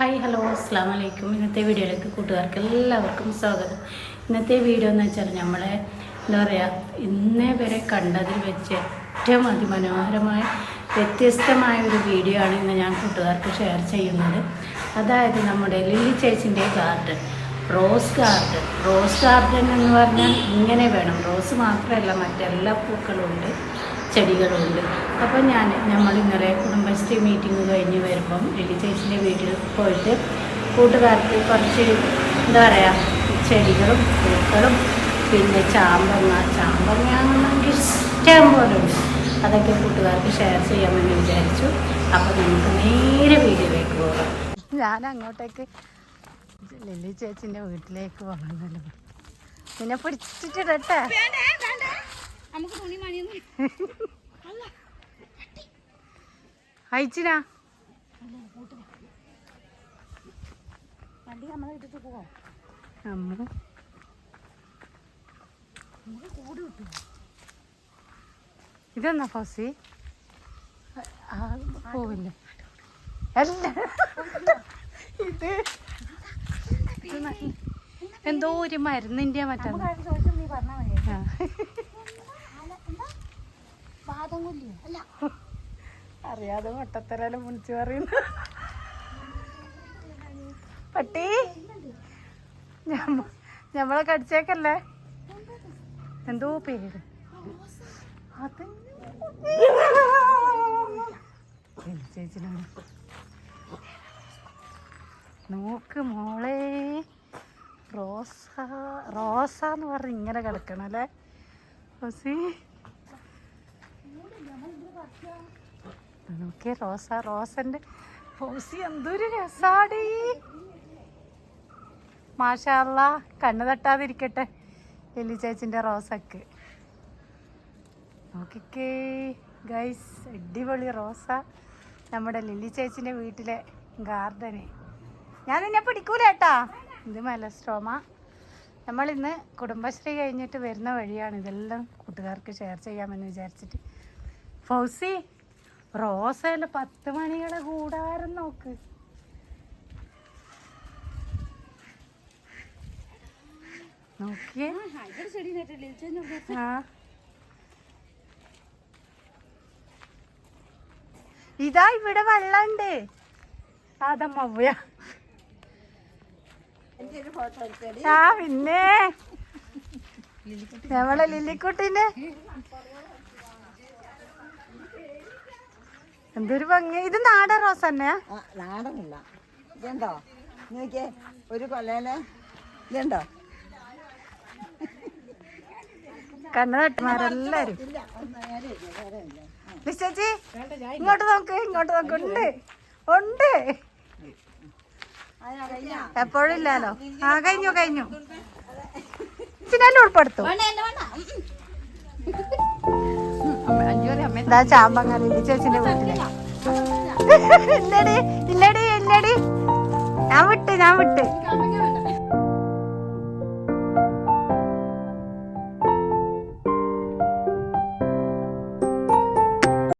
Hi hello അസ്സാം വലൈക്കും. ഇന്നത്തെ വീഡിയോയിലേക്ക് കൂട്ടുകാർക്ക് എല്ലാവർക്കും സ്വാഗതം. ഇന്നത്തെ വീഡിയോ എന്ന് വെച്ചാൽ നമ്മളെ എന്താ പറയുക, ഇന്നേ വരെ കണ്ടതിൽ വെച്ച് ഏറ്റവും അതിമനോഹരമായ വ്യത്യസ്തമായ ഒരു വീഡിയോ ആണ് ഇന്ന് ഞാൻ കൂട്ടുകാർക്ക് ഷെയർ ചെയ്യുന്നത്. അതായത് നമ്മുടെ ലില്ലി ചേച്ചിൻ്റെ ഗാർഡൻ, റോസ് ഗാർഡൻ എന്ന് പറഞ്ഞാൽ ഇങ്ങനെ വേണം. റോസ് മാത്രമല്ല, മറ്റെല്ലാ പൂക്കളും ഉണ്ട്, ചെടികളുണ്ട്. അപ്പോൾ നമ്മൾ ഇന്നലെ കുടുംബശ്രീ മീറ്റിംഗ് കഴിഞ്ഞ് വരുമ്പം ലില്ലി ചേച്ചിൻ്റെ വീട്ടിൽ പോയിട്ട് കൂട്ടുകാർക്ക് കുറച്ച് എന്താ പറയുക ചെടികളും പൂക്കളും പിന്നെ ചാമ്പങ്ങയാണെന്നെങ്കിൽ ഇഷ്ടം പോലെ ഉണ്ട്. അതൊക്കെ കൂട്ടുകാർക്ക് ഷെയർ ചെയ്യാമെന്ന് വിചാരിച്ചു. അപ്പോൾ നമുക്ക് നേരെ വീഡിയോയിലേക്ക് പോകാം. ഞാൻ അങ്ങോട്ടേക്ക് ലില്ലി ചേച്ചിൻ്റെ വീട്ടിലേക്ക് പോകണമെന്നല്ലോ. പിന്നെ പിടിച്ചിട്ടിടട്ടെ. അയച്ചിനാ ഇതെന്നാ ഫസി പോവില്ലേ? അല്ല, ഇത് എന്തോ ഒരു മരുന്നിൻ്റെ മറ്റേ അറിയാതെ മുട്ടത്തരാലും മുണിച്ചു പറയുന്നു. പട്ടി ഞമ്മളെ കടിച്ചേക്കല്ലേ? എന്തോ പേര് അത് ചേച്ചിനാണ്. നോക്ക് മോളെ, റോസാന്ന് പറഞ്ഞ് ഇങ്ങനെ കിടക്കണം അല്ലേ റോസി? നോക്കിയേ റോസന്റെ റോസി എന്തൊരു രസാടി. മാഷാ അല്ലാ, കണ്ണ് തട്ടാതിരിക്കട്ടെ ലില്ലി ചേച്ചിൻ്റെ റോസക്ക്. നോക്കിക്കേ ഗൈസ്, അടിപൊളി റോസ. നമ്മുടെ ലില്ലി ചേച്ചിൻ്റെ വീട്ടിലെ ഗാർഡന്. ഞാൻ നിന്നെ പിടിക്കൂല കേട്ടാ. ഇത് മെലസ്ട്രോമ. നമ്മളിന്ന് കുടുംബശ്രീ കഴിഞ്ഞിട്ട് വരുന്ന വഴിയാണ്. ഇതെല്ലാം കൂട്ടുകാർക്ക് ഷെയർ ചെയ്യാമെന്ന് വിചാരിച്ചിട്ട്. ഫൗസി, റോസയിലെ 10 മണികളെ കൂടാരം നോക്ക്. നോക്കിയേ, ഇതാ ഇവിടെ വെള്ളമുണ്ട്. അതമ്മ പിന്നെ നമ്മളെ ലില്ലിക്കുട്ടിനെ എന്തൊരു ഭംഗി. ഇത് നാടൻ റോസ് തന്നെയാ? നാടനല്ല. ഇതെന്തോ നോക്കിയേ, ഒരു കൊലയില് ഇതുണ്ടോ? കണ്ണ് തട്ടുമാരെല്ലാരും. ചേച്ചി ഇങ്ങോട്ട് നോക്ക്, ഉണ്ട് ഉണ്ട്. എപ്പോഴും ഇല്ലാലോ. കഴിഞ്ഞു ചിന്നല്ലേ ഉൾപ്പെടുത്തു. ചാമ്പങ്ങ ലില്ലി ചേച്ചിന്റെ വീട്ടില്. ഇല്ലടി